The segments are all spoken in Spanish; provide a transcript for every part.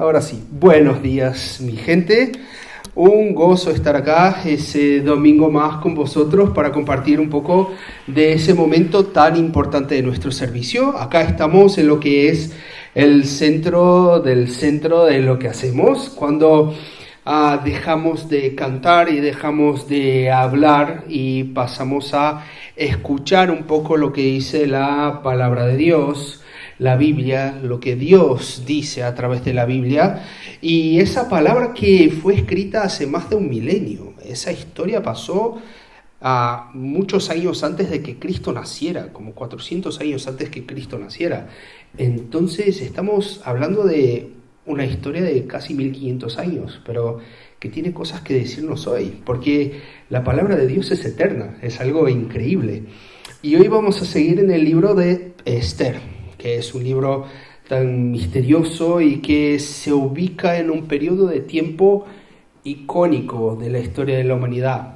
Ahora sí, buenos días mi gente, un gozo estar acá ese domingo más con vosotros para compartir un poco de ese momento tan importante de nuestro servicio. Acá estamos en lo que es el centro de lo que hacemos, cuando dejamos de cantar y dejamos de hablar y pasamos a escuchar un poco lo que dice la palabra de Dios, la Biblia, lo que Dios dice a través de la Biblia, y esa palabra que fue escrita hace más de un milenio. Esa historia pasó muchos años antes de que Cristo naciera, como 400 años antes que Cristo naciera. Entonces estamos hablando de una historia de casi 1500 años, pero que tiene cosas que decirnos hoy, porque la palabra de Dios es eterna, es algo increíble. Y hoy vamos a seguir en el libro de Esther, que es un libro tan misterioso y que se ubica en un periodo de tiempo icónico de la historia de la humanidad.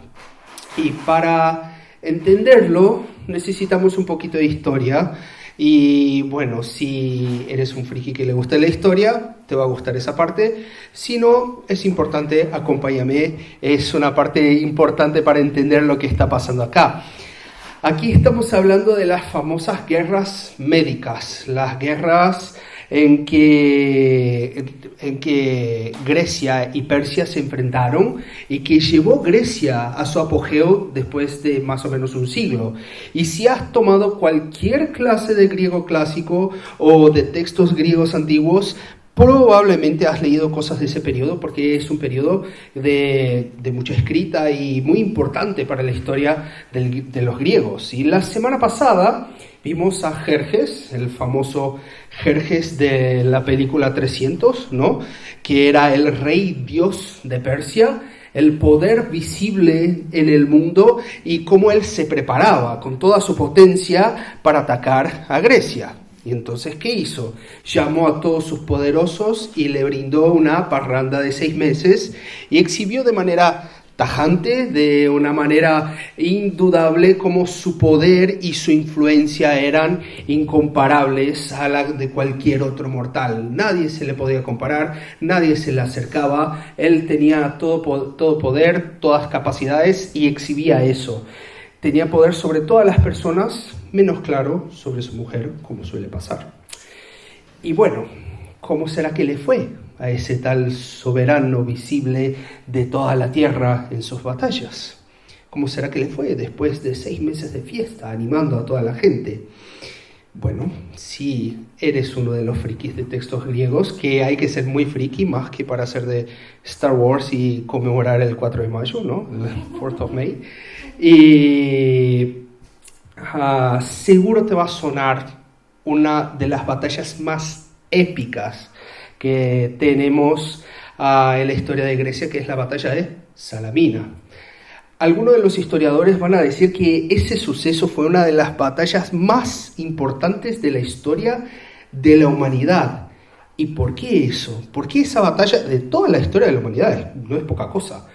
Y para entenderlo necesitamos un poquito de historia. Y bueno, si eres un friki que le gusta la historia, te va a gustar esa parte. Si no, es importante, acompáñame. Es una parte importante para entender lo que está pasando acá. Aquí estamos hablando de las famosas guerras médicas, las guerras en que Grecia y Persia se enfrentaron y que llevó Grecia a su apogeo después de más o menos un siglo. Y si has tomado cualquier clase de griego clásico o de textos griegos antiguos, probablemente has leído cosas de ese periodo, porque es un periodo de mucha escrita y muy importante para la historia de los griegos. Y la semana pasada vimos a Jerjes, el famoso Jerjes de la película 300, ¿no? Que era el rey dios de Persia, el poder visible en el mundo, y cómo él se preparaba con toda su potencia para atacar a Grecia. Y entonces, ¿qué hizo? Llamó a todos sus poderosos y le brindó una parranda de 6 meses y exhibió de manera tajante, de una manera indudable, cómo su poder y su influencia eran incomparables a la de cualquier otro mortal. Nadie se le podía comparar, nadie se le acercaba. Él tenía todo poder, todas capacidades y exhibía eso. Tenía poder sobre todas las personas, menos claro sobre su mujer, como suele pasar. Y bueno, ¿cómo será que le fue a ese tal soberano visible de toda la tierra en sus batallas? ¿Cómo será que le fue después de 6 meses de fiesta, animando a toda la gente? Bueno, si eres uno de los frikis de textos griegos, que hay que ser muy friki, más que para ser de Star Wars y conmemorar el 4 de mayo, ¿no? El 4th of May. Y seguro te va a sonar una de las batallas más épicas que tenemos en la historia de Grecia, que es la batalla de Salamina. Algunos de los historiadores van a decir que ese suceso fue una de las batallas más importantes de la historia de la humanidad. ¿Y por qué eso? ¿Por qué esa batalla de toda la historia de la humanidad? No es poca cosa.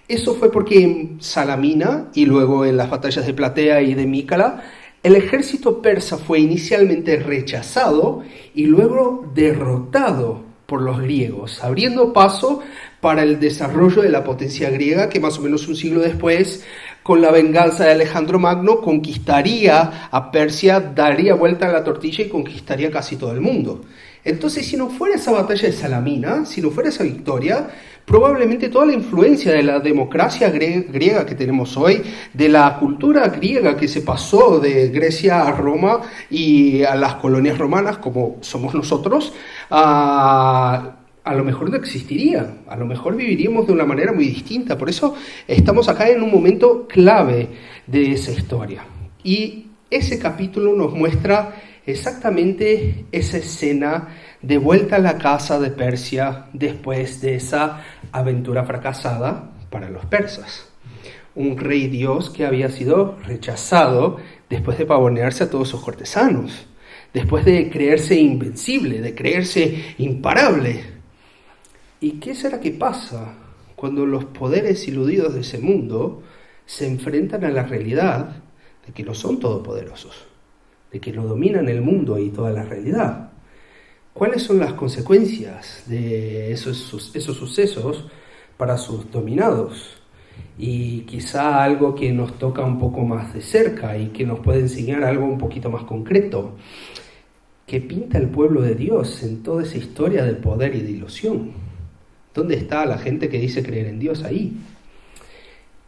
Eso fue porque en Salamina y luego en las batallas de Platea y de Mícala, el ejército persa fue inicialmente rechazado y luego derrotado por los griegos, abriendo paso para el desarrollo de la potencia griega, que más o menos un siglo después, con la venganza de Alejandro Magno, conquistaría a Persia, daría vuelta a la tortilla y conquistaría casi todo el mundo. Entonces, si no fuera esa batalla de Salamina, si no fuera esa victoria, probablemente toda la influencia de la democracia griega que tenemos hoy, de la cultura griega que se pasó de Grecia a Roma y a las colonias romanas, como somos nosotros, a lo mejor no existiría, a lo mejor viviríamos de una manera muy distinta. Por eso estamos acá en un momento clave de esa historia. Y ese capítulo nos muestra exactamente esa escena de vuelta a la casa de Persia después de esa aventura fracasada para los persas. Un rey dios que había sido rechazado después de pavonearse a todos sus cortesanos, después de creerse invencible, de creerse imparable. ¿Y qué será que pasa cuando los poderes iludidos de ese mundo se enfrentan a la realidad de que no son todopoderosos, de que no dominan el mundo y toda la realidad? ¿Cuáles son las consecuencias de esos sucesos para sus dominados? Y quizá algo que nos toca un poco más de cerca y que nos puede enseñar algo un poquito más concreto. ¿Qué pinta el pueblo de Dios en toda esa historia de poder y de ilusión? ¿Dónde está la gente que dice creer en Dios ahí?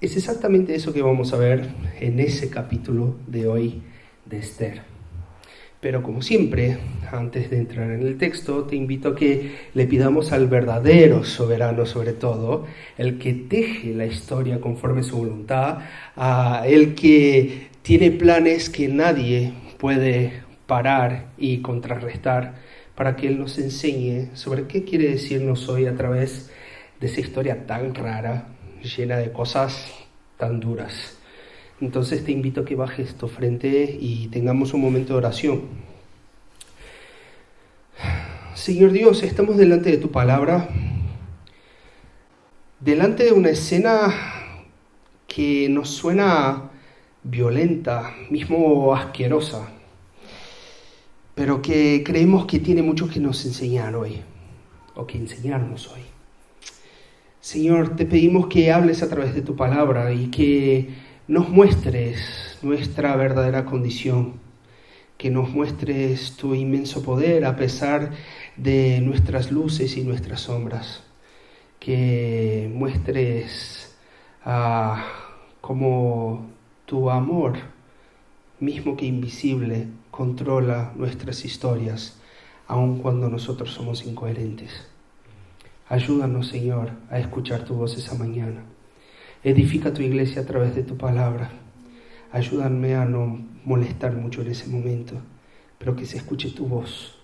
Es exactamente eso que vamos a ver en ese capítulo de hoy de Esther. Pero como siempre, antes de entrar en el texto, te invito a que le pidamos al verdadero soberano sobre todo, el que teje la historia conforme su voluntad, a el que tiene planes que nadie puede parar y contrarrestar, para que Él nos enseñe sobre qué quiere decirnos hoy a través de esa historia tan rara, llena de cosas tan duras. Entonces te invito a que bajes tu frente y tengamos un momento de oración. Señor Dios, estamos delante de tu palabra, delante de una escena que nos suena violenta, mismo asquerosa, pero que creemos que tiene mucho que nos enseñar hoy, o que enseñarnos hoy. Señor, te pedimos que hables a través de tu palabra y que nos muestres nuestra verdadera condición, que nos muestres tu inmenso poder a pesar de nuestras luces y nuestras sombras, que muestres cómo tu amor, mismo que invisible, controla nuestras historias, aun cuando nosotros somos incoherentes. Ayúdanos, Señor, a escuchar tu voz esa mañana. Edifica tu iglesia a través de tu palabra. Ayúdame a no molestar mucho en ese momento, pero que se escuche tu voz,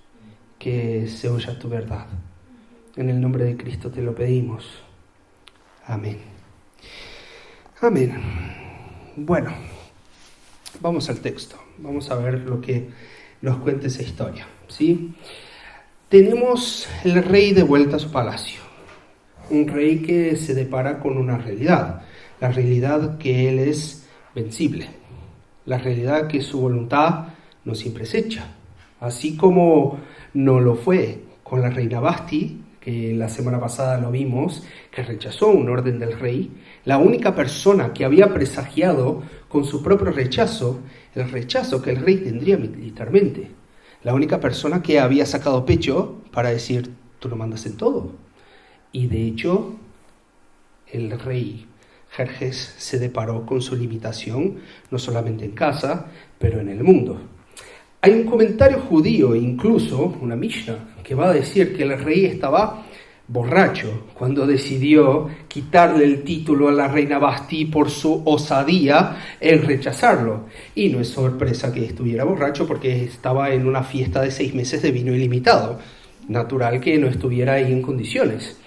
que se oya tu verdad. En el nombre de Cristo te lo pedimos. Amén. Amén. Bueno, vamos al texto. Vamos a ver lo que nos cuenta esa historia, ¿sí? Tenemos el rey de vuelta a su palacio. Un rey que se depara con una realidad. La realidad que él es vencible. La realidad que su voluntad no siempre es hecha. Así como no lo fue con la reina Vasti, que la semana pasada lo vimos, que rechazó un orden del rey, la única persona que había presagiado con su propio rechazo, el rechazo que el rey tendría militarmente. La única persona que había sacado pecho para decir, tú lo mandas en todo. Y de hecho, el rey Jerjes se deparó con su limitación, no solamente en casa, pero en el mundo. Hay un comentario judío, incluso una Mishnah, que va a decir que el rey estaba borracho cuando decidió quitarle el título a la reina Vasti por su osadía en rechazarlo. Y no es sorpresa que estuviera borracho porque estaba en una fiesta de 6 meses de vino ilimitado. Natural que no estuviera ahí en condiciones.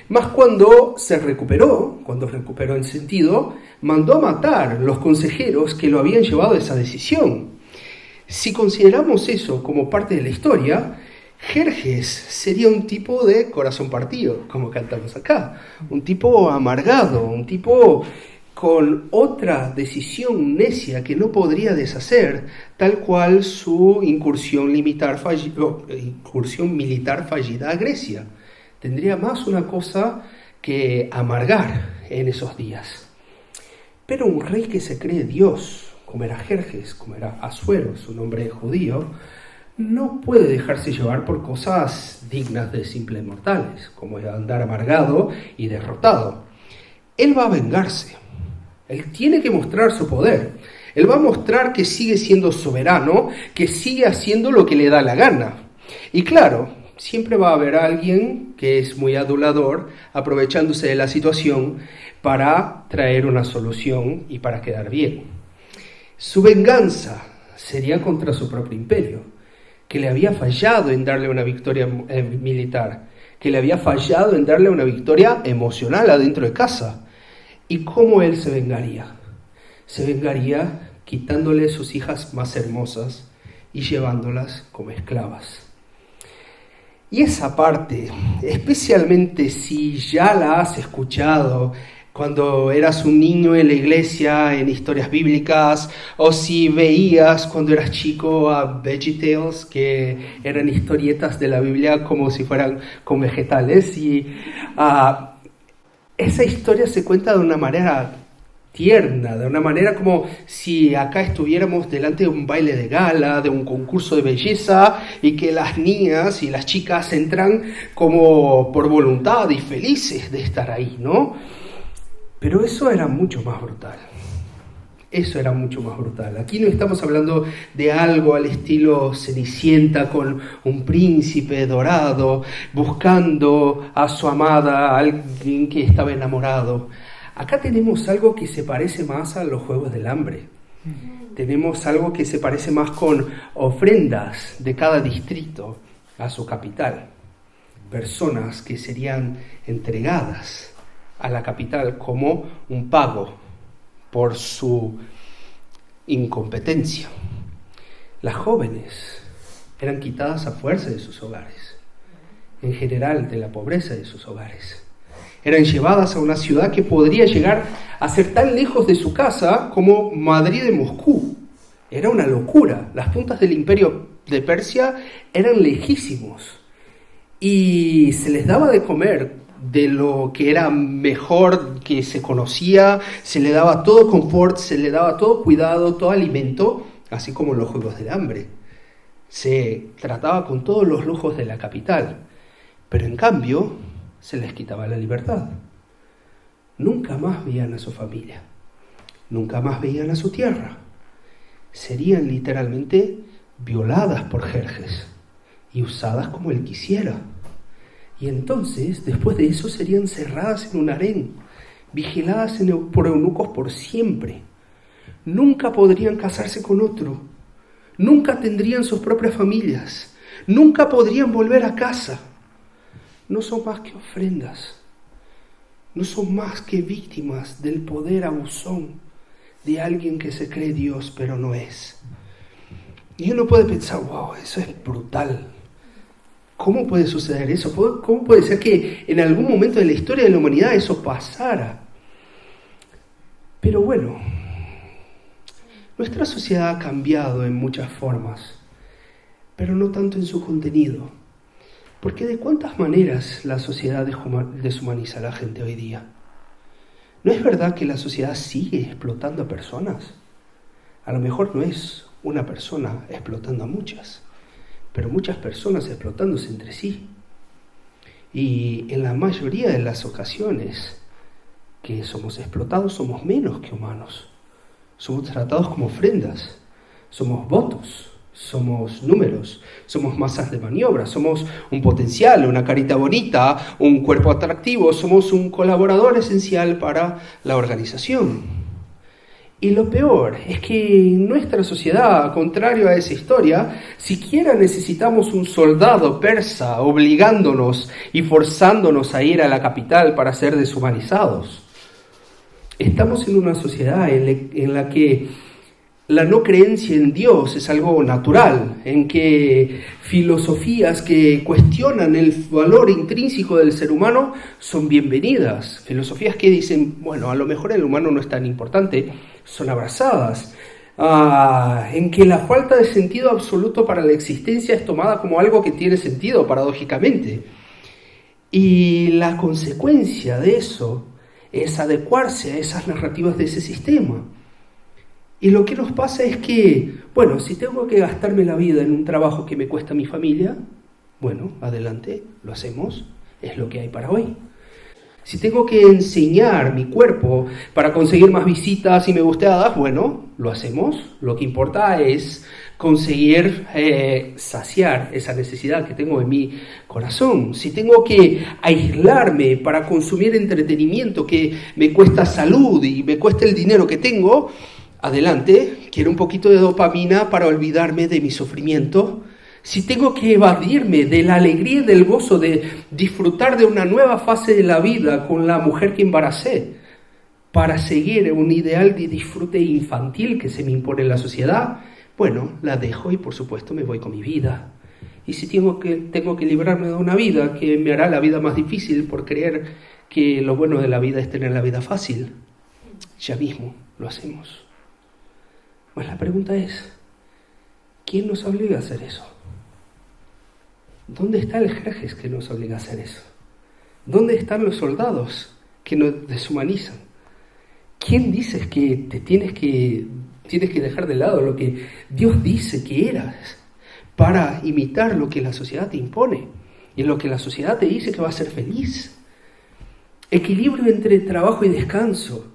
Mas cuando recuperó el sentido, mandó a matar los consejeros que lo habían llevado a esa decisión. Si consideramos eso como parte de la historia, Jerjes sería un tipo de corazón partido, como cantamos acá. Un tipo amargado, un tipo con otra decisión necia que no podría deshacer, tal cual su incursión militar fallida a Grecia. Tendría más una cosa que amargar en esos días. Pero un rey que se cree Dios, como era Jerjes, como era Asuero, su nombre judío, no puede dejarse llevar por cosas dignas de simples mortales, como andar amargado y derrotado. Él va a vengarse. Él tiene que mostrar su poder. Él va a mostrar que sigue siendo soberano, que sigue haciendo lo que le da la gana. Y claro, siempre va a haber alguien que es muy adulador, aprovechándose de la situación para traer una solución y para quedar bien. Su venganza sería contra su propio imperio, que le había fallado en darle una victoria militar, que le había fallado en darle una victoria emocional adentro de casa. ¿Y cómo él se vengaría? Se vengaría quitándole sus hijas más hermosas y llevándolas como esclavas. Y esa parte, especialmente si ya la has escuchado cuando eras un niño en la iglesia, en historias bíblicas, o si veías cuando eras chico a VeggieTales, que eran historietas de la Biblia como si fueran con vegetales, y esa historia se cuenta de una manera tierna, de una manera como si acá estuviéramos delante de un baile de gala, de un concurso de belleza, y que las niñas y las chicas entran como por voluntad y felices de estar ahí, ¿no? Pero eso era mucho más brutal. Eso era mucho más brutal. Aquí no estamos hablando de algo al estilo Cenicienta con un príncipe dorado buscando a su amada, a alguien que estaba enamorado. Acá tenemos algo que se parece más a los Juegos del Hambre. Tenemos algo que se parece más con ofrendas de cada distrito a su capital. Personas que serían entregadas a la capital como un pago por su incompetencia. Las jóvenes eran quitadas a fuerza de sus hogares, en general de la pobreza de sus hogares. Eran llevadas a una ciudad que podría llegar a ser tan lejos de su casa como Madrid de Moscú. Era una locura. Las puntas del imperio de Persia eran lejísimos y se les daba de comer de lo que era mejor que se conocía, se le daba todo confort, se le daba todo cuidado, todo alimento, así como en los Juegos del Hambre. Se trataba con todos los lujos de la capital, pero en cambio se les quitaba la libertad. Nunca más veían a su familia, nunca más veían a su tierra. Serían literalmente violadas por Jerjes y usadas como él quisiera. Y entonces, después de eso, serían cerradas en un harén, vigiladas por eunucos por siempre. Nunca podrían casarse con otro, nunca tendrían sus propias familias, nunca podrían volver a casa. No son más que ofrendas, no son más que víctimas del poder abusón de alguien que se cree Dios pero no es. Y uno puede pensar, wow, eso es brutal. ¿Cómo puede suceder eso? ¿Cómo puede ser que en algún momento de la historia de la humanidad eso pasara? Pero bueno, nuestra sociedad ha cambiado en muchas formas, pero no tanto en su contenido. Porque ¿de cuántas maneras la sociedad deshumaniza a la gente hoy día? ¿No es verdad que la sociedad sigue explotando a personas? A lo mejor no es una persona explotando a muchas, pero muchas personas explotándose entre sí. Y en la mayoría de las ocasiones que somos explotados somos menos que humanos. Somos tratados como ofrendas, somos votos, somos números, somos masas de maniobra, somos un potencial, una carita bonita, un cuerpo atractivo, somos un colaborador esencial para la organización. Y lo peor es que en nuestra sociedad, contrario a esa historia, siquiera necesitamos un soldado persa obligándonos y forzándonos a ir a la capital para ser deshumanizados. Estamos en una sociedad en la que la no creencia en Dios es algo natural, en que filosofías que cuestionan el valor intrínseco del ser humano son bienvenidas. Filosofías que dicen, bueno, a lo mejor el humano no es tan importante, son abrazadas. En que la falta de sentido absoluto para la existencia es tomada como algo que tiene sentido, paradójicamente. Y la consecuencia de eso es adecuarse a esas narrativas de ese sistema. Y lo que nos pasa es que, bueno, si tengo que gastarme la vida en un trabajo que me cuesta a mi familia, bueno, adelante, lo hacemos, es lo que hay para hoy. Si tengo que enseñar mi cuerpo para conseguir más visitas y me gusteadas, bueno, lo hacemos. Lo que importa es conseguir saciar esa necesidad que tengo en mi corazón. Si tengo que aislarme para consumir entretenimiento que me cuesta salud y me cuesta el dinero que tengo, adelante, quiero un poquito de dopamina para olvidarme de mi sufrimiento. Si tengo que evadirme de la alegría y del gozo de disfrutar de una nueva fase de la vida con la mujer que embaracé, para seguir un ideal de disfrute infantil que se me impone en la sociedad, bueno, la dejo y por supuesto me voy con mi vida. Y si tengo que librarme de una vida que me hará la vida más difícil por creer que lo bueno de la vida es tener la vida fácil. Ya mismo lo hacemos. Pues la pregunta es, ¿quién nos obliga a hacer eso? ¿Dónde está el Jerjes que nos obliga a hacer eso? ¿Dónde están los soldados que nos deshumanizan? ¿Quién dice que te tienes que dejar de lado lo que Dios dice que eras para imitar lo que la sociedad te impone y lo que la sociedad te dice que va a ser feliz? Equilibrio entre trabajo y descanso,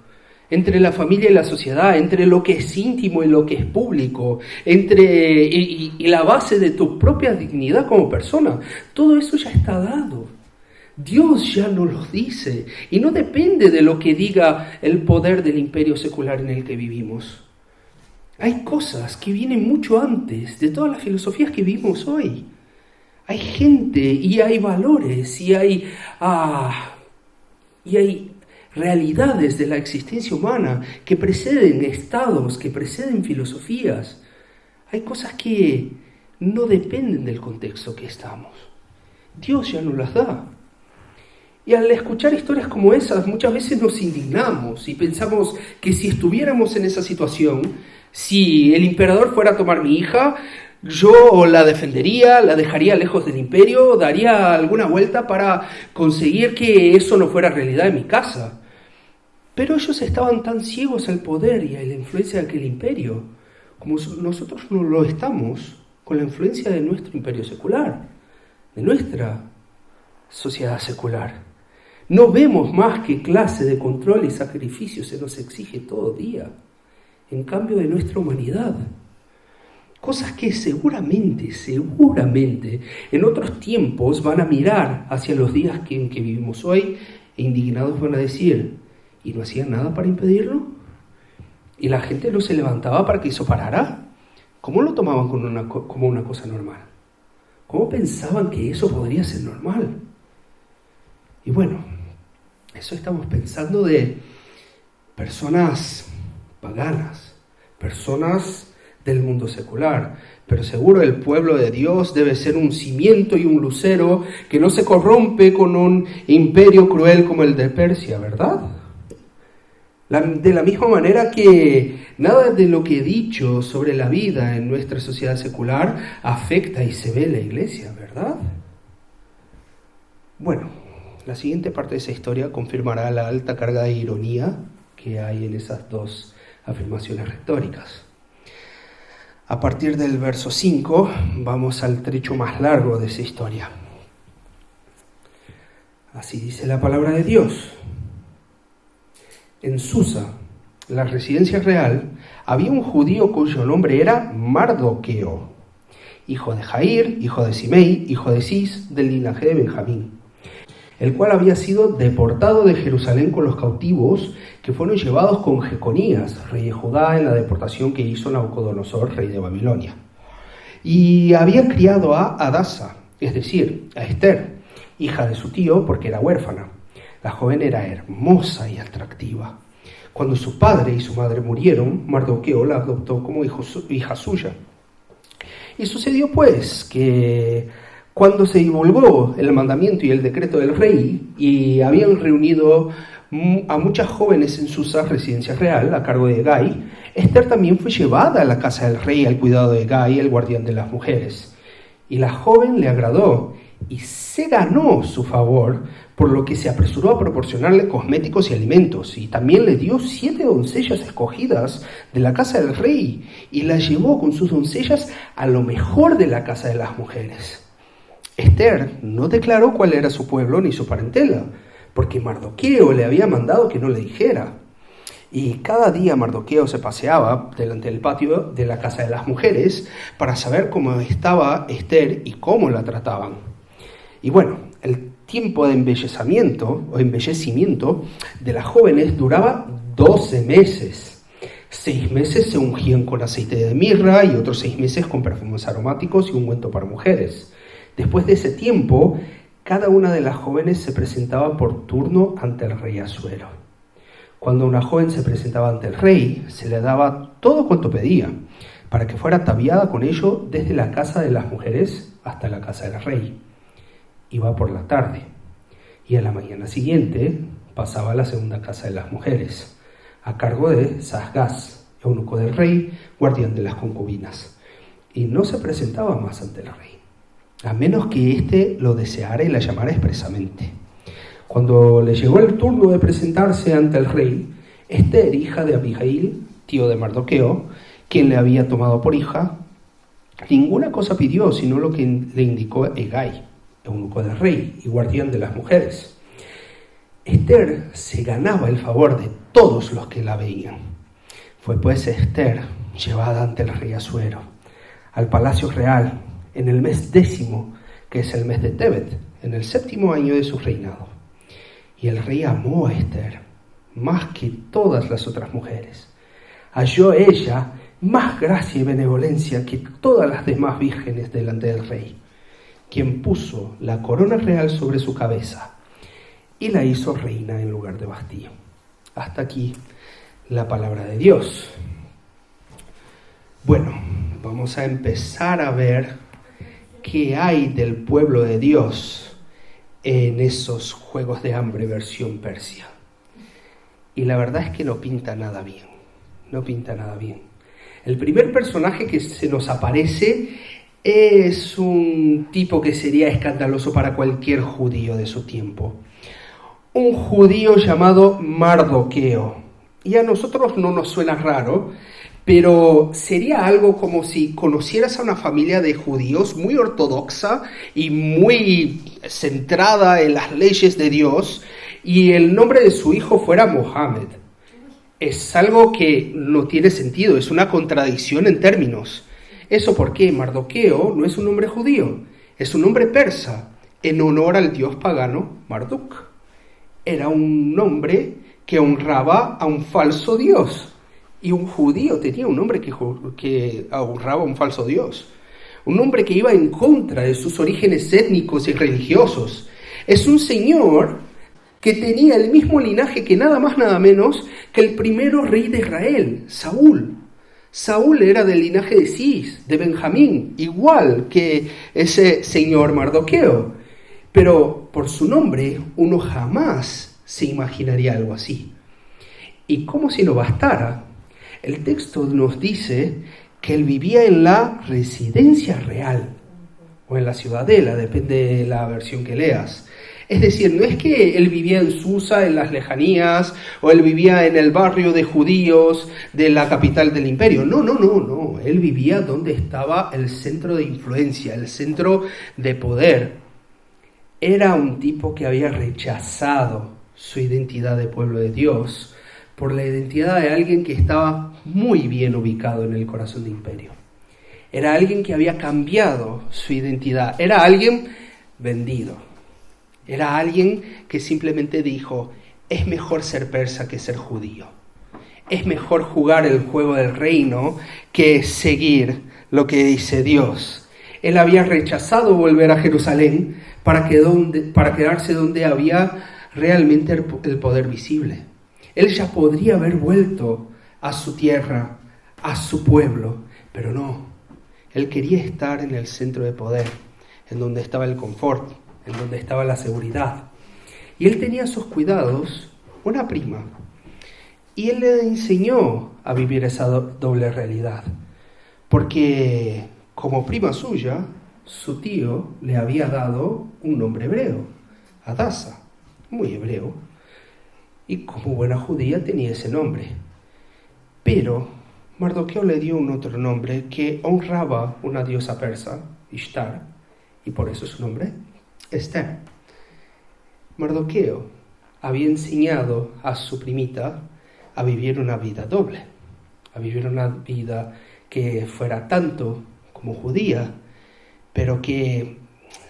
entre la familia y la sociedad, entre lo que es íntimo y lo que es público, y la base de tu propia dignidad como persona. Todo eso ya está dado. Dios ya nos lo dice y no depende de lo que diga el poder del imperio secular en el que vivimos. Hay cosas que vienen mucho antes de todas las filosofías que vivimos hoy. Hay gente y hay valores y hay realidades de la existencia humana que preceden estados, que preceden filosofías. Hay cosas que no dependen del contexto que estamos. Dios ya nos las da. Y al escuchar historias como esas, muchas veces nos indignamos y pensamos que si estuviéramos en esa situación, si el emperador fuera a tomar mi hija, yo la defendería, la dejaría lejos del imperio, daría alguna vuelta para conseguir que eso no fuera realidad en mi casa. Pero ellos estaban tan ciegos al poder y a la influencia de aquel imperio, como nosotros no lo estamos con la influencia de nuestro imperio secular, de nuestra sociedad secular. No vemos más qué clase de control y sacrificio se nos exige todo día, en cambio de nuestra humanidad. Cosas que seguramente, en otros tiempos van a mirar hacia los días en que vivimos hoy e indignados van a decir, ¿y no hacían nada para impedirlo? ¿Y la gente no se levantaba para que eso parara? ¿Cómo lo tomaban como una cosa normal? ¿Cómo pensaban que eso podría ser normal? Y bueno, eso estamos pensando de personas paganas, personas del mundo secular, pero seguro el pueblo de Dios debe ser un cimiento y un lucero que no se corrompe con un imperio cruel como el de Persia, ¿verdad? De la misma manera que nada de lo que he dicho sobre la vida en nuestra sociedad secular afecta y se ve en la iglesia, ¿verdad? Bueno, la siguiente parte de esa historia confirmará la alta carga de ironía que hay en esas dos afirmaciones retóricas. A partir del verso 5 vamos al trecho más largo de esa historia. Así dice la palabra de Dios. En Susa, la residencia real, había un judío cuyo nombre era Mardoqueo, hijo de Jair, hijo de Simei, hijo de Cis, del linaje de Benjamín, el cual había sido deportado de Jerusalén con los cautivos que fueron llevados con Jeconías, rey de Judá, en la deportación que hizo Nabucodonosor, rey de Babilonia. Y había criado a Hadasa, es decir, a Esther, hija de su tío, porque era huérfana. La joven era hermosa y atractiva. Cuando su padre y su madre murieron, Mardoqueo la adoptó como hija suya. Y sucedió pues que cuando se divulgó el mandamiento y el decreto del rey, y habían reunido a muchas jóvenes en Susa, residencia real, a cargo de Hegai, Esther también fue llevada a la casa del rey al cuidado de Hegai, el guardián de las mujeres. Y la joven le agradó y se ganó su favor, por lo que se apresuró a proporcionarle cosméticos y alimentos, y también le dio 7 doncellas escogidas de la casa del rey, y las llevó con sus doncellas a lo mejor de la casa de las mujeres. Esther no declaró cuál era su pueblo ni su parentela, porque Mardoqueo le había mandado que no le dijera. Y cada día Mardoqueo se paseaba delante del patio de la casa de las mujeres para saber cómo estaba Esther y cómo la trataban. Y bueno, el tiempo de embellecimiento de las jóvenes duraba 12 meses. 6 meses se ungían con aceite de mirra y otros 6 meses con perfumes aromáticos y ungüento para mujeres. Después de ese tiempo, cada una de las jóvenes se presentaba por turno ante el rey Asuero. Cuando una joven se presentaba ante el rey, se le daba todo cuanto pedía, para que fuera ataviada con ello desde la casa de las mujeres hasta la casa del rey. Iba por la tarde, y a la mañana siguiente pasaba a la segunda casa de las mujeres, a cargo de Saasgaz, eunuco del rey, guardián de las concubinas, y no se presentaba más ante el rey, a menos que éste lo deseara y la llamara expresamente. Cuando le llegó el turno de presentarse ante el rey, Ester, hija de Abigail, tío de Mardoqueo, quien le había tomado por hija, ninguna cosa pidió sino lo que le indicó Hegai, eunuco del rey y guardián de las mujeres. Ester se ganaba el favor de todos los que la veían. Fue pues Ester llevada ante el rey Asuero, al palacio real, en el mes 10, que es el mes de Tebet, en el 7º año de su reinado. Y el rey amó a Ester más que todas las otras mujeres. Halló ella más gracia y benevolencia que todas las demás vírgenes delante del rey, quien puso la corona real sobre su cabeza y la hizo reina en lugar de Vastí. Hasta aquí la palabra de Dios. Bueno, vamos a empezar a ver qué hay del pueblo de Dios en esos Juegos de Hambre versión Persia. Y la verdad es que no pinta nada bien, no pinta nada bien. El primer personaje que se nos aparece es un tipo que sería escandaloso para cualquier judío de su tiempo. Un judío llamado Mardoqueo. Y a nosotros no nos suena raro, pero sería algo como si conocieras a una familia de judíos muy ortodoxa y muy centrada en las leyes de Dios, y el nombre de su hijo fuera Mohammed. Es algo que no tiene sentido, es una contradicción en términos. Eso porque Mardoqueo no es un nombre judío, es un nombre persa, en honor al dios pagano Marduk. Era un nombre que honraba a un falso dios, y un judío tenía un nombre que honraba a un falso dios. Un nombre que iba en contra de sus orígenes étnicos y religiosos. Es un señor que tenía el mismo linaje que nada más nada menos que el primero rey de Israel, Saúl. Saúl era del linaje de Cis, de Benjamín, igual que ese señor Mardoqueo. Pero por su nombre uno jamás se imaginaría algo así. Y como si no bastara, el texto nos dice que él vivía en la residencia real, o en la ciudadela, depende de la versión que leas. Es decir, no es que él vivía en Susa, en las lejanías, o él vivía en el barrio de judíos de la capital del imperio. No. Él vivía donde estaba el centro de influencia, el centro de poder. Era un tipo que había rechazado su identidad de pueblo de Dios por la identidad de alguien que estaba muy bien ubicado en el corazón del imperio. Era alguien que había cambiado su identidad. Era alguien vendido. Era alguien que simplemente dijo, es mejor ser persa que ser judío. Es mejor jugar el juego del reino que seguir lo que dice Dios. Él había rechazado volver a Jerusalén para quedarse donde había realmente el poder visible. Él ya podría haber vuelto a su tierra, a su pueblo, pero no. Él quería estar en el centro de poder, en donde estaba el confort, en donde estaba la seguridad. Y él tenía a sus cuidados una prima. Y él le enseñó a vivir esa doble realidad. Porque como prima suya, su tío le había dado un nombre hebreo, Adasa, muy hebreo. Y como buena judía tenía ese nombre. Pero Mardoqueo le dio un otro nombre que honraba una diosa persa, Ishtar, y por eso su nombre, Ester. Mardoqueo había enseñado a su primita a vivir una vida doble, a vivir una vida que fuera tanto como judía, pero que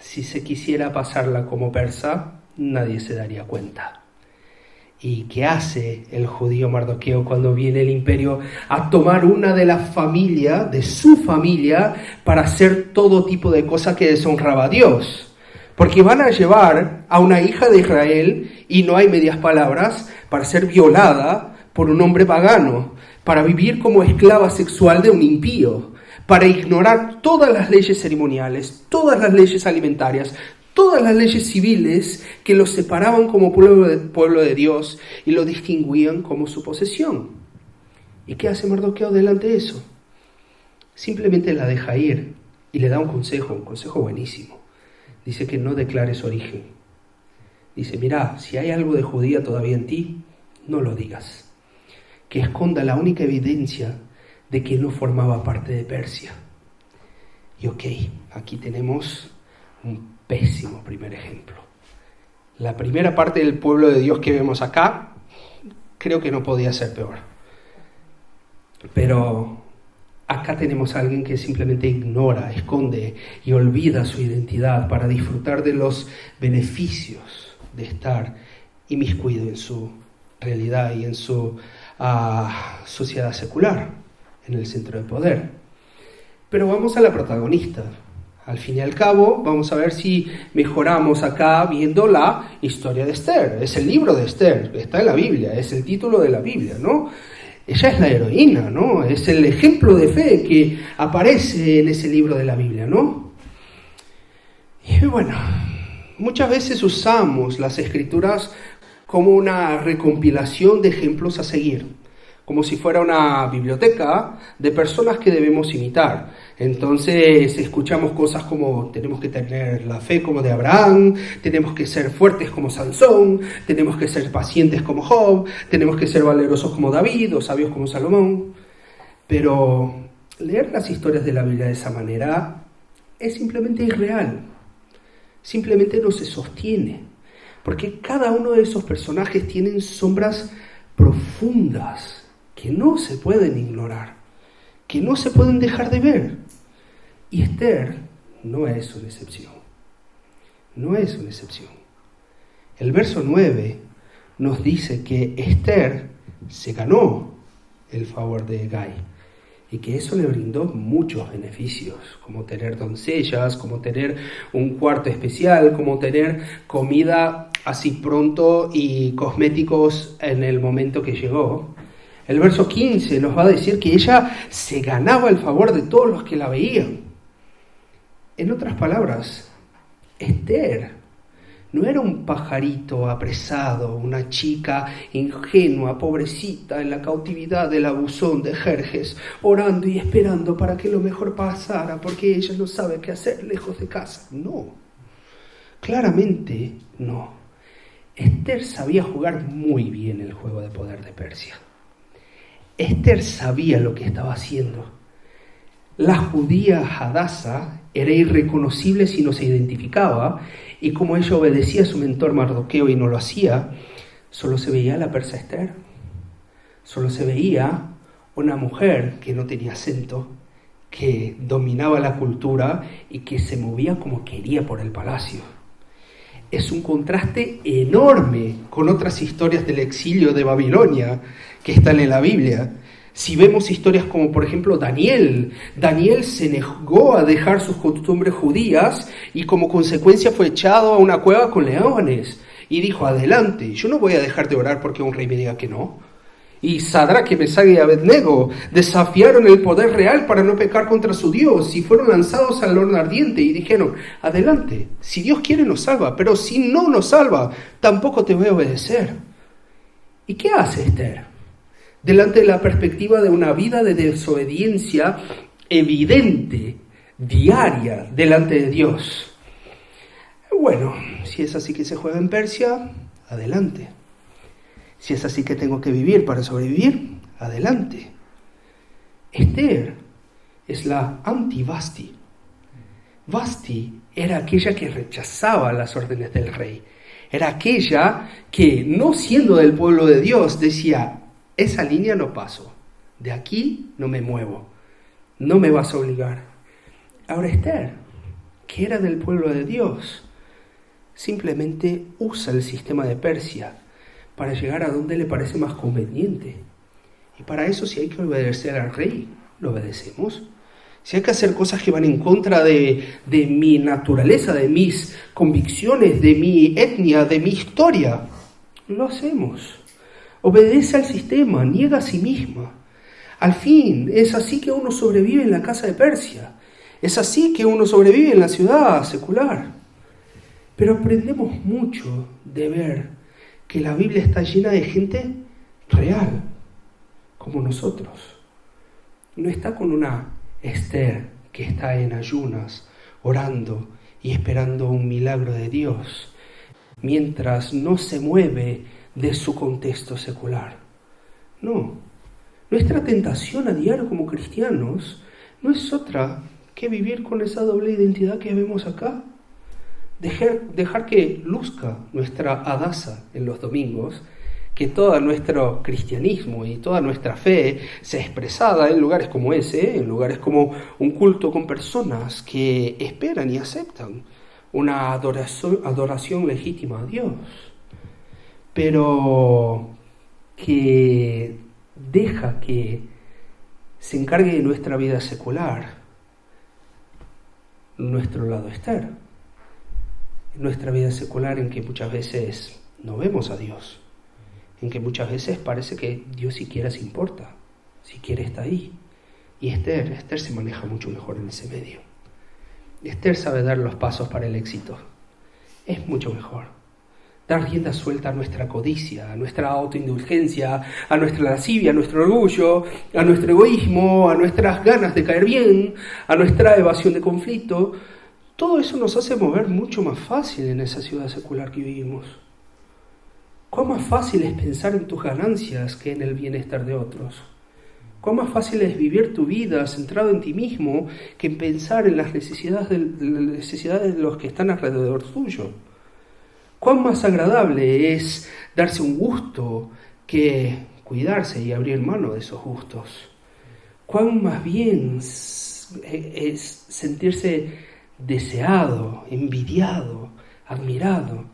si se quisiera pasarla como persa, nadie se daría cuenta. ¿Y qué hace el judío Mardoqueo cuando viene el imperio a tomar una de las familias, de su familia, para hacer todo tipo de cosas que deshonraba a Dios? Porque van a llevar a una hija de Israel, y no hay medias palabras, para ser violada por un hombre pagano, para vivir como esclava sexual de un impío, para ignorar todas las leyes ceremoniales, todas las leyes alimentarias, todas las leyes civiles que los separaban como pueblo de Dios y lo distinguían como su posesión. ¿Y qué hace Mardoqueo delante de eso? Simplemente la deja ir y le da un consejo buenísimo. Dice que no declare su origen. Dice, mira, si hay algo de judía todavía en ti, no lo digas. Que esconda la única evidencia de que no formaba parte de Persia. Y aquí tenemos un pésimo primer ejemplo. La primera parte del pueblo de Dios que vemos acá, creo que no podía ser peor. Pero acá tenemos a alguien que simplemente ignora, esconde y olvida su identidad para disfrutar de los beneficios de estar inmiscuido en su realidad y en su sociedad secular, en el centro de poder. Pero vamos a la protagonista. Al fin y al cabo, vamos a ver si mejoramos acá viendo la historia de Esther. Es el libro de Esther, está en la Biblia, es el título de la Biblia, ¿no? Ella es la heroína, ¿no? Es el ejemplo de fe que aparece en ese libro de la Biblia, ¿no? Y bueno, muchas veces usamos las Escrituras como una recompilación de ejemplos a seguir, como si fuera una biblioteca de personas que debemos imitar. Entonces escuchamos cosas como tenemos que tener la fe como de Abraham, tenemos que ser fuertes como Sansón, tenemos que ser pacientes como Job, tenemos que ser valerosos como David o sabios como Salomón. Pero leer las historias de la Biblia de esa manera es simplemente irreal, simplemente no se sostiene, porque cada uno de esos personajes tienen sombras profundas que no se pueden ignorar, que no se pueden dejar de ver. Y Esther no es una excepción. No es una excepción. El verso 9 nos dice que Esther se ganó el favor de Hegai y que eso le brindó muchos beneficios, como tener doncellas, como tener un cuarto especial, como tener comida así pronto y cosméticos en el momento que llegó. El verso 15 nos va a decir que ella se ganaba el favor de todos los que la veían. En otras palabras, Esther no era un pajarito apresado, una chica ingenua, pobrecita, en la cautividad del abusón de Jerjes, orando y esperando para que lo mejor pasara, porque ella no sabe qué hacer lejos de casa. No, claramente no. Esther sabía jugar muy bien el juego de poder de Persia. Esther sabía lo que estaba haciendo. La judía Hadasa era irreconocible si no se identificaba, y como ella obedecía a su mentor Mardoqueo y no lo hacía, solo se veía la persa Esther. Solo se veía una mujer que no tenía acento, que dominaba la cultura y que se movía como quería por el palacio. Es un contraste enorme con otras historias del exilio de Babilonia que están en la Biblia. Si vemos historias como, por ejemplo, Daniel se negó a dejar sus costumbres judías y como consecuencia fue echado a una cueva con leones. Y dijo, adelante, yo no voy a dejar de orar porque un rey me diga que no. Y Sadraque, Mesaque y Abednego desafiaron el poder real para no pecar contra su Dios y fueron lanzados al horno ardiente y dijeron, adelante, si Dios quiere nos salva, pero si no nos salva, tampoco te voy a obedecer. ¿Y qué hace Esther? Delante de la perspectiva de una vida de desobediencia evidente, diaria, delante de Dios. Bueno, si es así que se juega en Persia, adelante. Si es así que tengo que vivir para sobrevivir, adelante. Esther es la anti-Vasti. Vasti era aquella que rechazaba las órdenes del rey. Era aquella que, no siendo del pueblo de Dios, decía, esa línea no paso, de aquí no me muevo, no me vas a obligar. Ahora Esther, que era del pueblo de Dios, simplemente usa el sistema de Persia para llegar a donde le parece más conveniente. Y para eso, si hay que obedecer al rey, lo obedecemos. Si hay que hacer cosas que van en contra de mi naturaleza, de mis convicciones, de mi etnia, de mi historia, lo hacemos. Obedece al sistema, niega a sí misma. Al fin, es así que uno sobrevive en la casa de Persia. Es así que uno sobrevive en la ciudad secular. Pero aprendemos mucho de ver que la Biblia está llena de gente real, como nosotros. No está con una Esther que está en ayunas, orando y esperando un milagro de Dios, mientras no se mueve de su contexto secular. No, nuestra tentación a diario como cristianos no es otra que vivir con esa doble identidad que vemos acá. Dejar que luzca nuestra Hadasa en los domingos, que todo nuestro cristianismo y toda nuestra fe sea expresada en lugares como ese, en lugares como un culto con personas que esperan y aceptan una adoración legítima a Dios, pero que deja que se encargue de nuestra vida secular nuestro lado Esther, nuestra vida secular en que muchas veces no vemos a Dios, en que muchas veces parece que Dios siquiera se importa, siquiera está ahí. Y Esther se maneja mucho mejor en ese medio. Esther sabe dar los pasos para el éxito. Es mucho mejor. Dar rienda suelta a nuestra codicia, a nuestra autoindulgencia, a nuestra lascivia, a nuestro orgullo, a nuestro egoísmo, a nuestras ganas de caer bien, a nuestra evasión de conflicto. Todo eso nos hace mover mucho más fácil en esa ciudad secular que vivimos. ¿Cuán más fácil es pensar en tus ganancias que en el bienestar de otros? ¿Cuán más fácil es vivir tu vida centrado en ti mismo que en pensar en las necesidades de los que están alrededor tuyo? ¿Cuán más agradable es darse un gusto que cuidarse y abrir mano de esos gustos? ¿Cuán más bien es sentirse deseado, envidiado, admirado,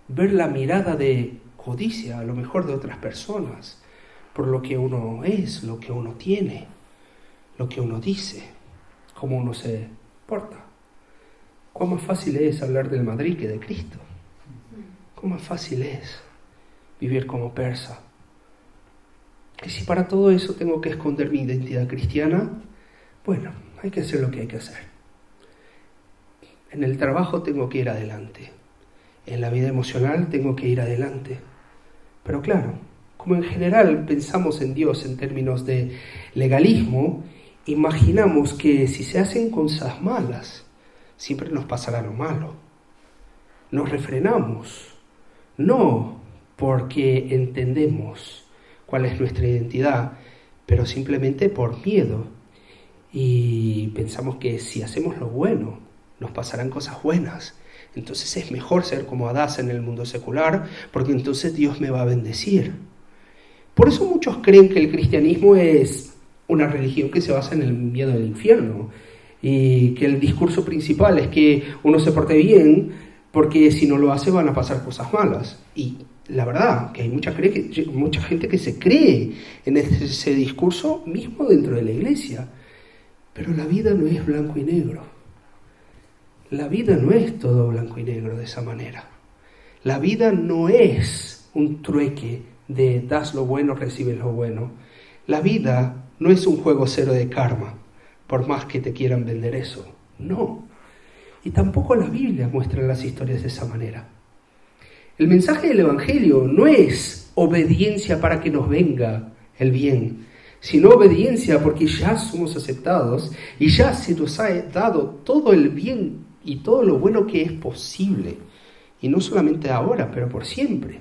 ver la mirada de codicia a lo mejor de otras personas por lo que uno es, lo que uno tiene, lo que uno dice, cómo uno se porta? ¿Cuán más fácil es hablar del Madrid que de Cristo? ¿Cuán más fácil es vivir como persa? Y si para todo eso tengo que esconder mi identidad cristiana, bueno, hay que hacer lo que hay que hacer. En el trabajo tengo que ir adelante. En la vida emocional tengo que ir adelante. Pero claro, como en general pensamos en Dios en términos de legalismo, imaginamos que si se hacen cosas malas, siempre nos pasará lo malo. Nos refrenamos, no porque entendemos cuál es nuestra identidad, pero simplemente por miedo. Y pensamos que si hacemos lo bueno, nos pasarán cosas buenas. Entonces es mejor ser como Hadasa en el mundo secular, porque entonces Dios me va a bendecir. Por eso muchos creen que el cristianismo es una religión que se basa en el miedo del infierno, y que el discurso principal es que uno se porte bien, porque si no lo hace van a pasar cosas malas. Y la verdad que hay mucha gente que se cree en ese discurso mismo dentro de la iglesia. Pero la vida no es blanco y negro. La vida no es todo blanco y negro de esa manera. La vida no es un trueque de das lo bueno, recibes lo bueno. La vida no es un juego cero de karma, por más que te quieran vender eso. No. Y tampoco la Biblia muestra las historias de esa manera. El mensaje del Evangelio no es obediencia para que nos venga el bien, sino obediencia porque ya somos aceptados y ya se nos ha dado todo el bien y todo lo bueno que es posible. Y no solamente ahora, pero por siempre.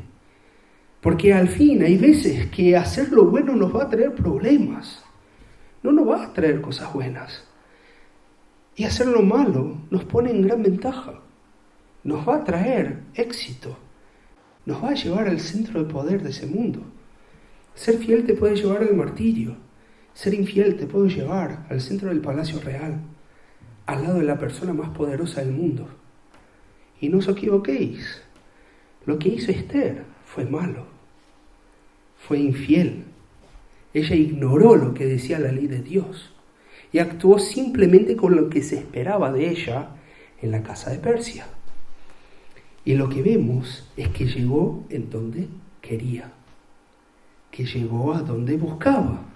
Porque al fin hay veces que hacer lo bueno nos va a traer problemas. No nos va a traer cosas buenas. Y hacer lo malo nos pone en gran ventaja. Nos va a traer éxito. Nos va a llevar al centro de poder de ese mundo. Ser fiel te puede llevar al martirio. Ser infiel te puede llevar al centro del palacio real, al lado de la persona más poderosa del mundo. Y no os equivoquéis. Lo que hizo Esther fue malo. Fue infiel. Ella ignoró lo que decía la ley de Dios y actuó simplemente con lo que se esperaba de ella en la casa de Persia. Y lo que vemos es que llegó en donde quería, que llegó a donde buscaba.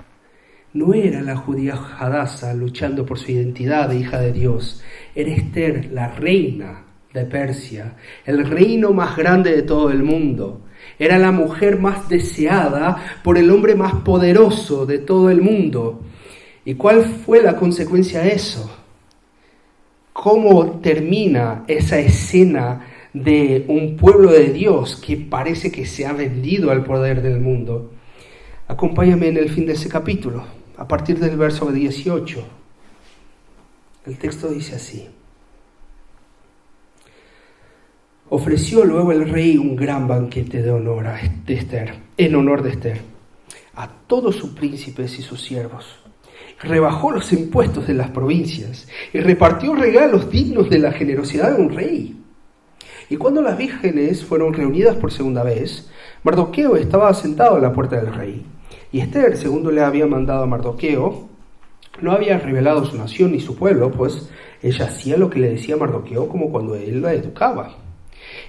No era la judía Hadasa luchando por su identidad de hija de Dios, era Esther, la reina de Persia, el reino más grande de todo el mundo. Era la mujer más deseada por el hombre más poderoso de todo el mundo. ¿Y cuál fue la consecuencia de eso? ¿Cómo termina esa escena de un pueblo de Dios que parece que se ha vendido al poder del mundo? Acompáñame en el fin de ese capítulo, a partir del verso 18. El texto dice así: ofreció luego el rey un gran banquete en honor de Esther, a todos sus príncipes y sus siervos. Rebajó los impuestos de las provincias y repartió regalos dignos de la generosidad de un rey. Y cuando las vírgenes fueron reunidas por segunda vez, Mardoqueo estaba sentado a la puerta del rey. Y Esther, según le había mandado a Mardoqueo, no había revelado su nación ni su pueblo, pues ella hacía lo que le decía Mardoqueo como cuando él la educaba.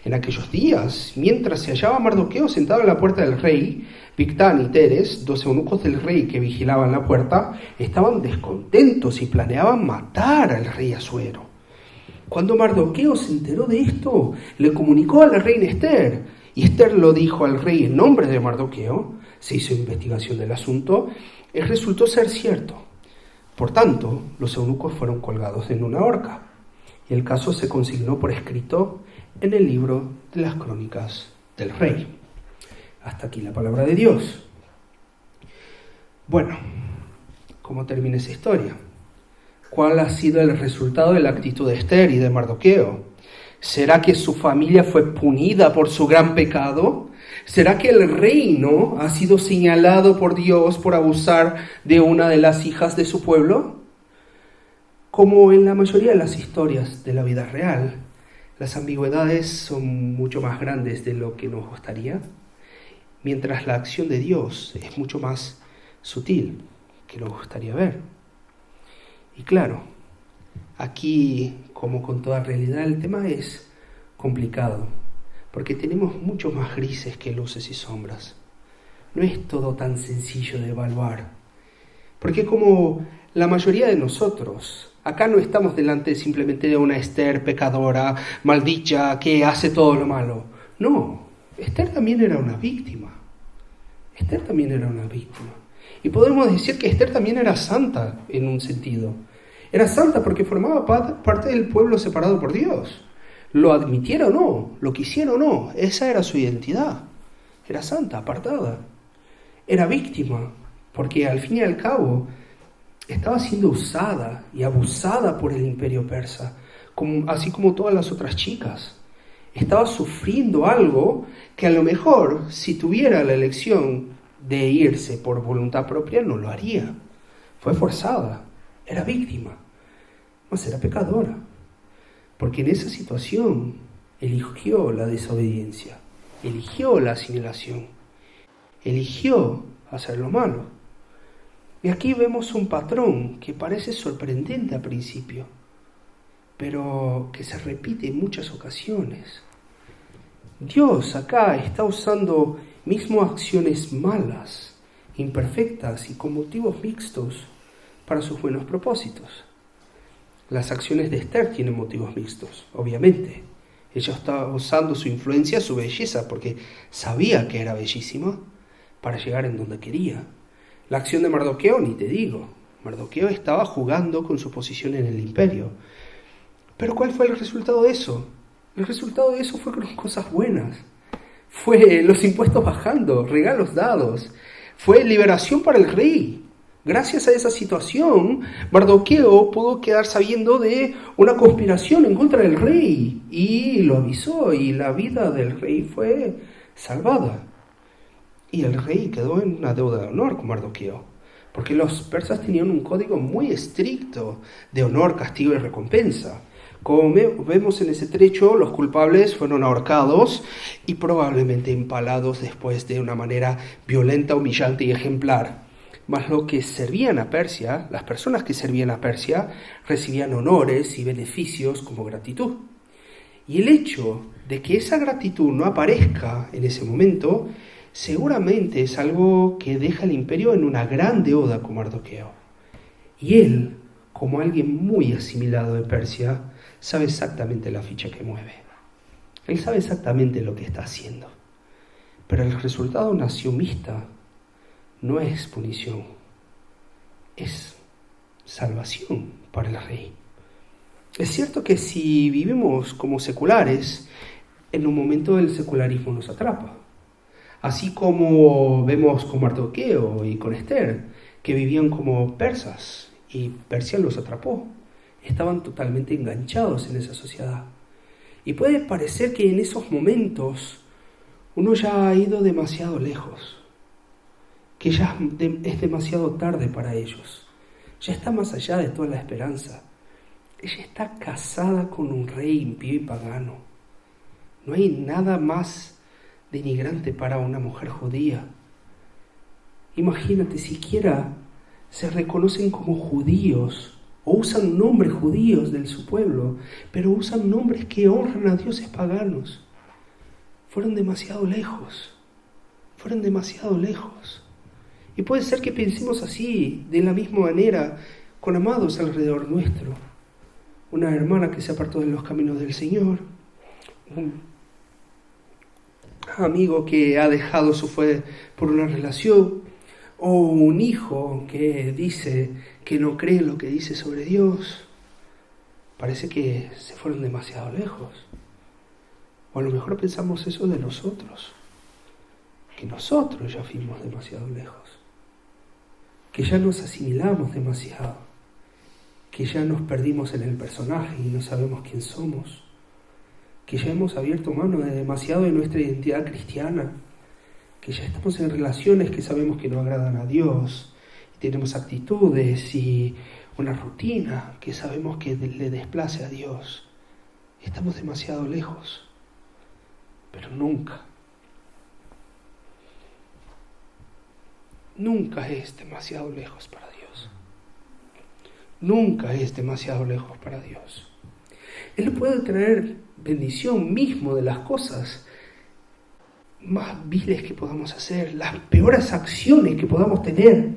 En aquellos días, mientras se hallaba Mardoqueo sentado en la puerta del rey, Bigtán y Teres, 2 eunucos del rey que vigilaban la puerta, estaban descontentos y planeaban matar al rey Asuero. Cuando Mardoqueo se enteró de esto, le comunicó a la reina Esther, y Esther lo dijo al rey en nombre de Mardoqueo. Se hizo investigación del asunto y resultó ser cierto. Por tanto, los eunucos fueron colgados en una horca, y el caso se consignó por escrito en el libro de las crónicas del rey. Hasta aquí la palabra de Dios. Bueno, ¿cómo termina esa historia? ¿Cuál ha sido el resultado de la actitud de Esther y de Mardoqueo? ¿Será que su familia fue punida por su gran pecado? ¿Será que el reino ha sido señalado por Dios por abusar de una de las hijas de su pueblo? Como en la mayoría de las historias de la vida real, las ambigüedades son mucho más grandes de lo que nos gustaría, mientras la acción de Dios es mucho más sutil que nos gustaría ver. Y claro, aquí, como con toda realidad, el tema es complicado, porque tenemos mucho más grises que luces y sombras. No es todo tan sencillo de evaluar, porque como la mayoría de nosotros, acá no estamos delante simplemente de una Esther pecadora, maldicha, que hace todo lo malo. No, Esther también era una víctima. Esther también era una víctima. Y podemos decir que Esther también era santa en un sentido. Era santa porque formaba parte del pueblo separado por Dios. Lo admitiera o no, lo quisiera o no, esa era su identidad. Era santa, apartada. Era víctima porque al fin y al cabo estaba siendo usada y abusada por el imperio persa, así como todas las otras chicas. Estaba sufriendo algo que a lo mejor, si tuviera la elección de irse por voluntad propia, no lo haría. Fue forzada, era víctima, mas era pecadora, porque en esa situación eligió la desobediencia, eligió la asimilación, eligió hacer lo malo. Y aquí vemos un patrón que parece sorprendente al principio, pero que se repite en muchas ocasiones. Dios acá está usando mismo acciones malas, imperfectas y con motivos mixtos para sus buenos propósitos. Las acciones de Esther tienen motivos mixtos, obviamente. Ella estaba usando su influencia, su belleza, porque sabía que era bellísima, para llegar en donde quería. La acción de Mardoqueo, ni te digo. Mardoqueo estaba jugando con su posición en el imperio. Pero ¿cuál fue el resultado de eso? El resultado de eso fue con cosas buenas. Fue los impuestos bajando, regalos dados. Fue liberación para el rey. Gracias a esa situación, Mardoqueo pudo quedar sabiendo de una conspiración en contra del rey. Y lo avisó, y la vida del rey fue salvada. Y el rey quedó en una deuda de honor con Mardoqueo, porque los persas tenían un código muy estricto de honor, castigo y recompensa. Como vemos en ese trecho, los culpables fueron ahorcados y probablemente empalados después de una manera violenta, humillante y ejemplar. Mas los que servían a Persia, las personas que servían a Persia, recibían honores y beneficios como gratitud. Y el hecho de que esa gratitud no aparezca en ese momento, seguramente es algo que deja al imperio en una gran deuda con Mardoqueo. Y él, como alguien muy asimilado de Persia, sabe exactamente la ficha que mueve. Él sabe exactamente lo que está haciendo. Pero el resultado nacionista no es punición, es salvación para el rey. Es cierto que si vivimos como seculares, en un momento el secularismo nos atrapa. Así como vemos con Mardoqueo y con Esther, que vivían como persas y Persia los atrapó. Estaban totalmente enganchados en esa sociedad. Y puede parecer que en esos momentos uno ya ha ido demasiado lejos, que ya es demasiado tarde para ellos. Ya está más allá de toda la esperanza. Ella está casada con un rey impío y pagano. No hay nada más denigrante para una mujer judía. Imagínate, siquiera se reconocen como judíos o usan nombres judíos de su pueblo, pero usan nombres que honran a dioses paganos. Fueron demasiado lejos. Y puede ser que pensemos así, de la misma manera, con amados alrededor nuestro. Una hermana que se apartó de los caminos del Señor, un amigo que ha dejado su fe por una relación, o un hijo que dice que no cree lo que dice sobre Dios. Parece que se fueron demasiado lejos. O a lo mejor pensamos eso de nosotros, que nosotros ya fuimos demasiado lejos, que ya nos asimilamos demasiado, que ya nos perdimos en el personaje y no sabemos quién somos, que ya hemos abierto mano de demasiado de nuestra identidad cristiana, que ya estamos en relaciones que sabemos que no agradan a Dios, y tenemos actitudes y una rutina que sabemos que le desplace a Dios. Estamos demasiado lejos, pero nunca es demasiado lejos para Dios. Nunca es demasiado lejos para Dios. Él puede traer bendición mismo de las cosas más viles que podamos hacer, las peores acciones que podamos tener,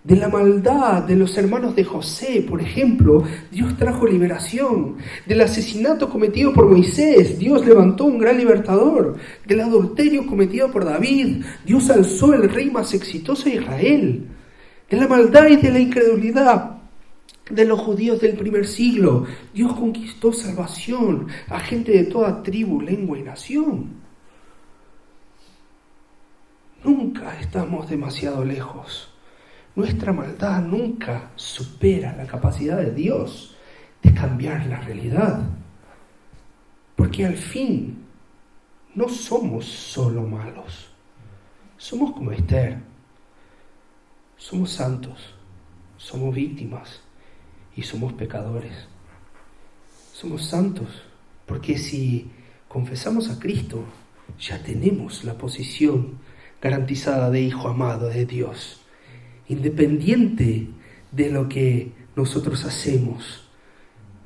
de la maldad de los hermanos de José, por ejemplo. Dios trajo liberación. Del asesinato cometido por Moisés, Dios levantó un gran libertador. Del adulterio cometido por David, Dios alzó el rey más exitoso de Israel. De la maldad y de la incredulidad de los judíos del primer siglo, Dios conquistó salvación a gente de toda tribu, lengua y nación. Nunca estamos demasiado lejos. Nuestra maldad nunca supera la capacidad de Dios de cambiar la realidad. Porque al fin no somos solo malos. Somos como Esther. Somos santos. Somos víctimas. Y somos pecadores. Somos santos porque si confesamos a Cristo, ya tenemos la posición garantizada de hijo amado de Dios, independiente de lo que nosotros hacemos,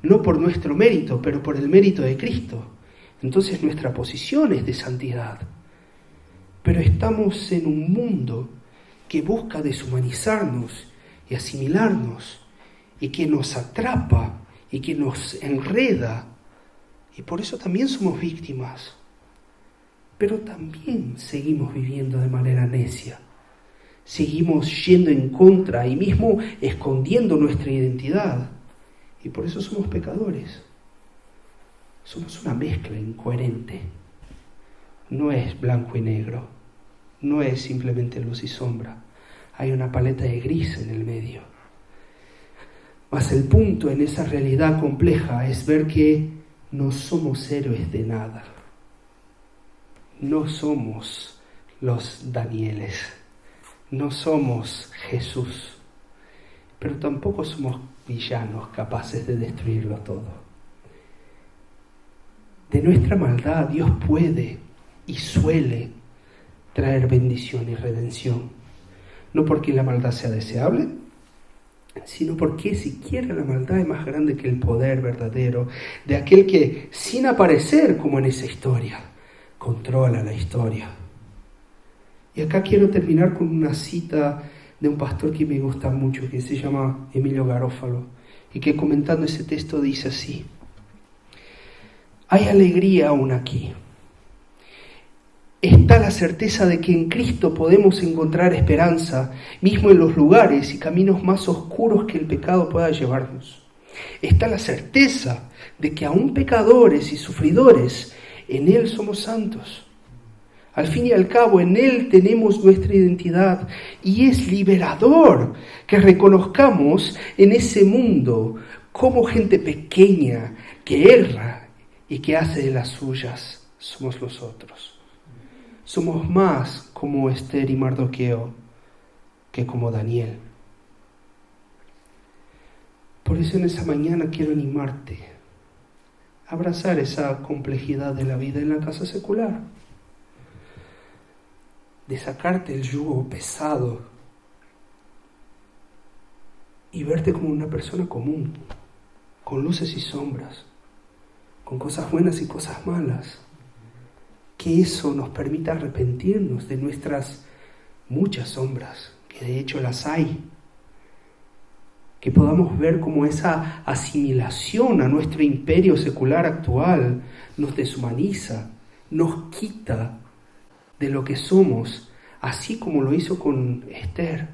no por nuestro mérito, pero por el mérito de Cristo. Entonces nuestra posición es de santidad. Pero estamos en un mundo que busca deshumanizarnos y asimilarnos, y que nos atrapa y que nos enreda, y por eso también somos víctimas. Pero también seguimos viviendo de manera necia, seguimos yendo en contra y mismo escondiendo nuestra identidad, y por eso somos pecadores. Somos una mezcla incoherente. No es blanco y negro, no es simplemente luz y sombra, hay una paleta de gris en el medio. Mas el punto en esa realidad compleja es ver que no somos héroes de nada. No somos los Danieles. No somos Jesús. Pero tampoco somos villanos capaces de destruirlo todo. De nuestra maldad Dios puede y suele traer bendición y redención. No porque la maldad sea deseable, sino porque siquiera la maldad es más grande que el poder verdadero de aquel que, sin aparecer como en esa historia, controla la historia. Y acá quiero terminar con una cita de un pastor que me gusta mucho, que se llama Emilio Garofalo, y que comentando ese texto dice así: Hay alegría aún aquí. Está la certeza de que en Cristo podemos encontrar esperanza, mismo en los lugares y caminos más oscuros que el pecado pueda llevarnos. Está la certeza de que aún pecadores y sufridores, en Él somos santos. Al fin y al cabo, en Él tenemos nuestra identidad y es liberador que reconozcamos en ese mundo como gente pequeña que erra y que hace de las suyas somos nosotros. Somos más como Esther y Mardoqueo que como Daniel. Por eso en esa mañana quiero animarte a abrazar esa complejidad de la vida en la casa secular, de sacarte el yugo pesado y verte como una persona común, con luces y sombras, con cosas buenas y cosas malas. Que eso nos permita arrepentirnos de nuestras muchas sombras, que de hecho las hay. Que podamos ver cómo esa asimilación a nuestro imperio secular actual nos deshumaniza, nos quita de lo que somos, así como lo hizo con Esther.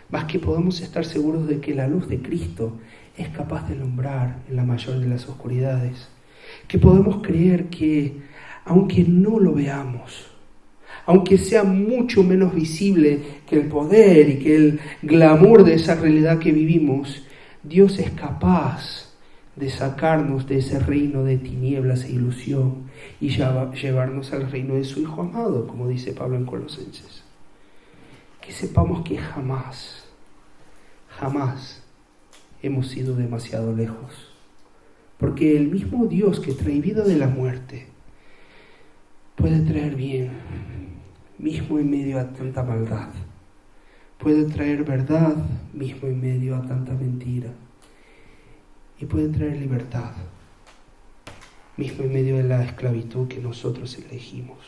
Más que podamos estar seguros de que la luz de Cristo es capaz de alumbrar en la mayor de las oscuridades. Que podemos creer que aunque no lo veamos, aunque sea mucho menos visible que el poder y que el glamour de esa realidad que vivimos, Dios es capaz de sacarnos de ese reino de tinieblas e ilusión y llevarnos al reino de su Hijo amado, como dice Pablo en Colosenses. Que sepamos que jamás hemos ido demasiado lejos, porque el mismo Dios que trae vida de la muerte puede traer bien, mismo en medio a tanta maldad. Puede traer verdad, mismo en medio a tanta mentira. Y puede traer libertad, mismo en medio de la esclavitud que nosotros elegimos.